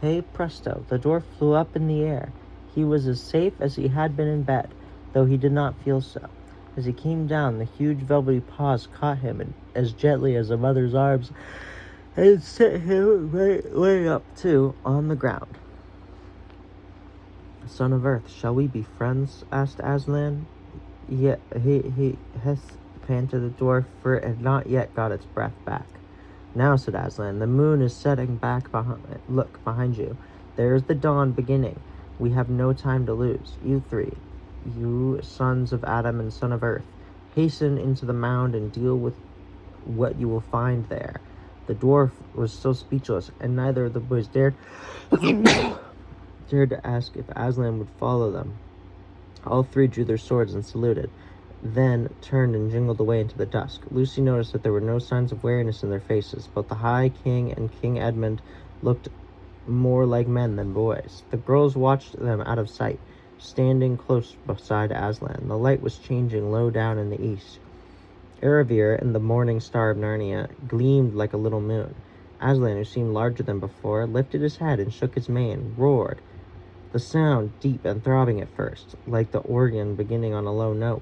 Hey presto, the dwarf flew up in the air. He was as safe as he had been in bed, though he did not feel so. As he came down, the huge velvety paws caught him as gently as a mother's arms and set him right up, too, on the ground. Son of Earth, shall we be friends? Asked Aslan. Yeah, he panted the dwarf, for it had not yet got its breath back. Now, said Aslan, the moon is setting back behind. Look, behind you. There is the dawn beginning. We have no time to lose. You three, you sons of Adam and son of Earth, hasten into the mound and deal with what you will find there. The dwarf was still speechless, and neither of the boys dared to ask if Aslan would follow them. All three drew their swords and saluted, then turned and jingled away into the dusk. Lucy noticed that there were no signs of weariness in their faces. Both the High King and King Edmund looked more like men than boys. The girls watched them out of sight, standing close beside Aslan. The light was changing low down in the east. Erebir, and the morning star of Narnia, gleamed like a little moon. Aslan, who seemed larger than before, lifted his head and shook his mane, roared. The sound, deep and throbbing at first, like the organ beginning on a low note,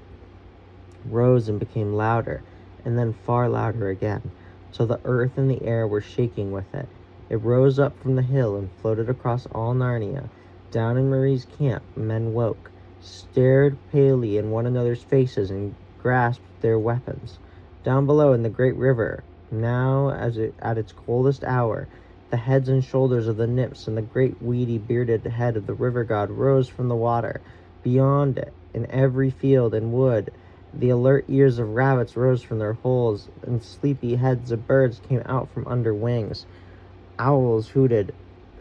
rose and became louder, and then far louder again, till the earth and the air were shaking with it. It rose up from the hill and floated across all Narnia. Down in Marie's camp, men woke, stared palely in one another's faces, and grasped their weapons. Down below in the great river, now at its coldest hour, the heads and shoulders of the nymphs and the great weedy bearded head of the river god rose from the water. Beyond it, in every field and wood, the alert ears of rabbits rose from their holes, and sleepy heads of birds came out from under wings. Owls hooted,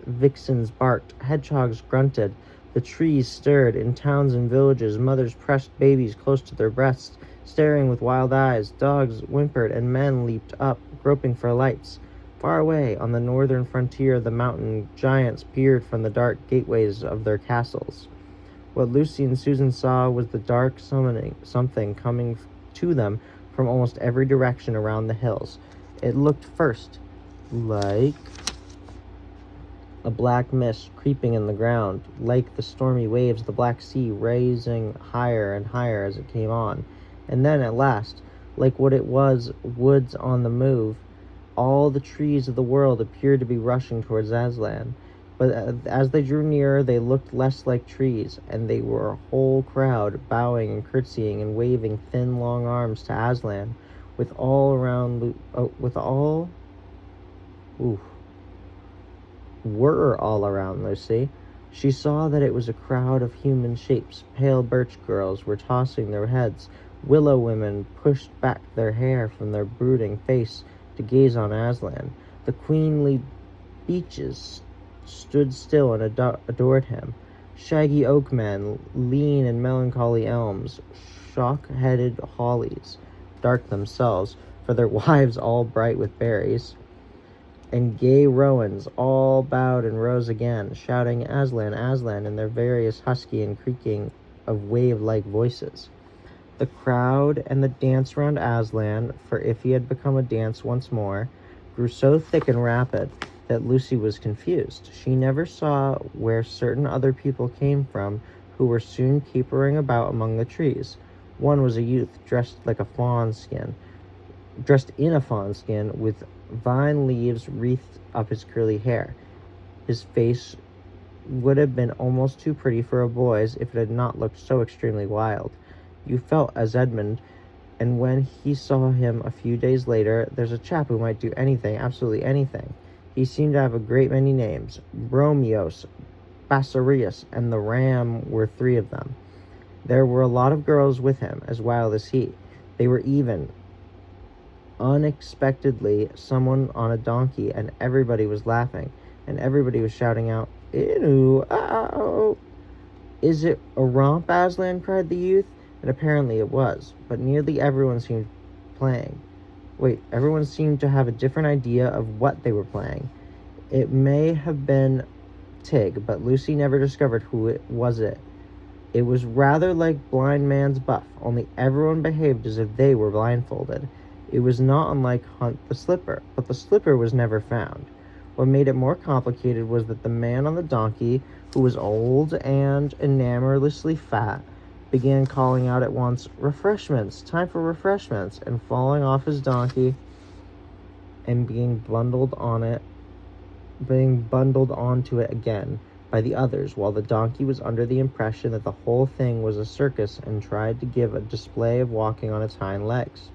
vixens barked, hedgehogs grunted, the trees stirred. In towns and villages, mothers pressed babies close to their breasts, staring with wild eyes. Dogs whimpered, and men leaped up, groping for lights. Far away, on the northern frontier of the mountain, giants peered from the dark gateways of their castles. What Lucy and Susan saw was the dark something coming to them from almost every direction around the hills. It looked first like a black mist creeping in the ground, like the stormy waves of the Black Sea rising higher and higher as it came on. And then, at last, like what it was, woods on the move, all the trees of the world appeared to be rushing towards Aslan. But as they drew nearer, they looked less like trees, and they were a whole crowd, bowing and curtsying and waving thin, long arms to Aslan, were all around Lucy. She saw that it was a crowd of human shapes. Pale birch girls were tossing their heads. Willow women pushed back their hair from their brooding face to gaze on Aslan. The queenly beeches stood still and adored him. Shaggy oak men, lean and melancholy elms, shock-headed hollies, dark themselves, for their wives all bright with berries, and gay rowans all bowed and rose again, shouting Aslan, Aslan, in their various husky and creaking of wave-like voices. The crowd and the dance round Aslan, for if he had become a dance once more, grew so thick and rapid that Lucy was confused. She never saw where certain other people came from, who were soon capering about among the trees. One was a youth dressed in a fawn skin, with vine leaves wreathed up his curly hair. His face would have been almost too pretty for a boy's if it had not looked so extremely wild. You felt as Edmund, and when he saw him a few days later, there's a chap who might do anything, absolutely anything. He seemed to have a great many names. Bromios, Basarius, and the Ram were three of them. There were a lot of girls with him, as wild as he. They were even, unexpectedly, someone on a donkey, and everybody was laughing, and everybody was shouting out, "Ew, ow!" "Is it a romp, Aslan?" cried the youth, and apparently it was, but nearly everyone seemed everyone seemed to have a different idea of what they were playing. It may have been Tig, but Lucy never discovered who it was. It was rather like Blind Man's Buff, only everyone behaved as if they were blindfolded. It was not unlike Hunt the Slipper, but the slipper was never found. What made it more complicated was that the man on the donkey, who was old and enamourlessly fat, began calling out at once, "Refreshments! Time for refreshments!" and falling off his donkey and being bundled onto it again by the others, while the donkey was under the impression that the whole thing was a circus and tried to give a display of walking on its hind legs.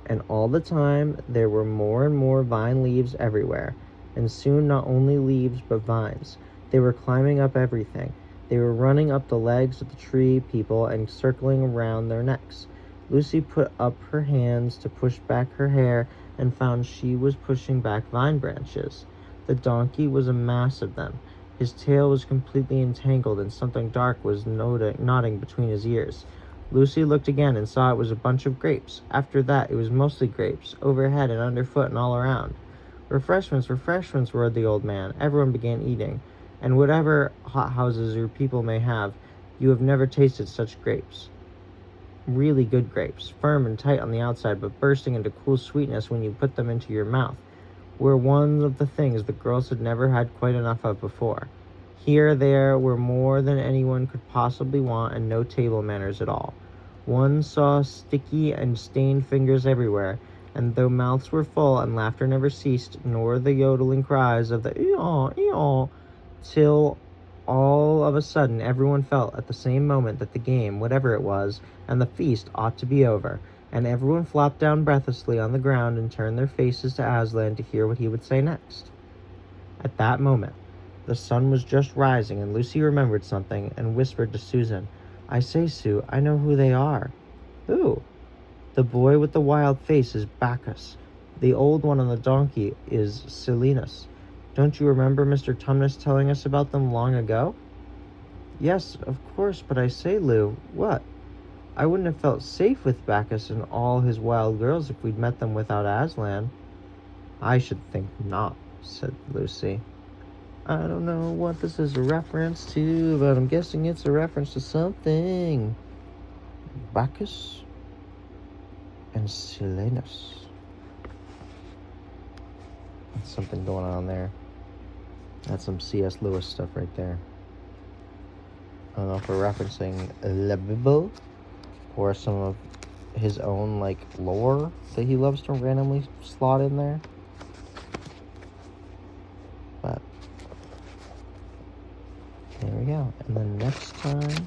And all the time there were more and more vine leaves everywhere, and soon not only leaves but vines. They were climbing up everything. They were running up the legs of the tree people and circling around their necks. Lucy put up her hands to push back her hair and found she was pushing back vine branches. The donkey was a mass of them. His tail was completely entangled, and something dark was nodding between his ears. Lucy looked again and saw it was a bunch of grapes. After that, it was mostly grapes, overhead and underfoot and all around. "Refreshments, refreshments," roared the old man. Everyone began eating. "And whatever hothouses your people may have, you have never tasted such grapes. Really good grapes, firm and tight on the outside, but bursting into cool sweetness when you put them into your mouth, were one of the things the girls had never had quite enough of before. Here there were more than anyone could possibly want, and no table manners at all. One saw sticky and stained fingers everywhere, and though mouths were full and laughter never ceased, nor the yodeling cries of the ee-aw, ee-aw, till all of a sudden everyone felt at the same moment that the game, whatever it was, and the feast ought to be over, and everyone flopped down breathlessly on the ground and turned their faces to Aslan to hear what he would say next. At that moment, the sun was just rising, and Lucy remembered something and whispered to Susan, "I say, Sue, I know who they are." "Who?" "The boy with the wild face is Bacchus. The old one on the donkey is Silenus. Don't you remember Mr. Tumnus telling us about them long ago?" "Yes, of course, but I say, Lou, what? I wouldn't have felt safe with Bacchus and all his wild girls if we'd met them without Aslan." "I should think not," said Lucy. "I don't know what this is a reference to, but I'm guessing it's a reference to something. Bacchus and Silenus. There's something going on there. That's some C.S. Lewis stuff right there. I don't know if we're referencing La Bible or some of his own, lore that he loves to randomly slot in there. But there we go. And then next time,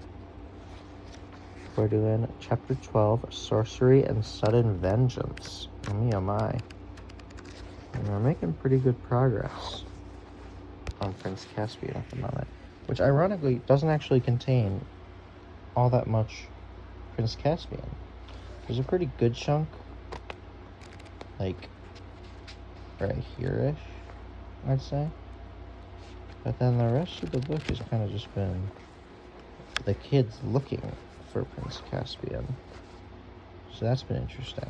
we're doing Chapter 12, Sorcery and Sudden Vengeance. Oh my. And we're making pretty good progress on Prince Caspian at the moment, which ironically doesn't actually contain all that much Prince Caspian. There's a pretty good chunk, right here-ish, I'd say. But then the rest of the book has kind of just been the kids looking for Prince Caspian. So that's been interesting.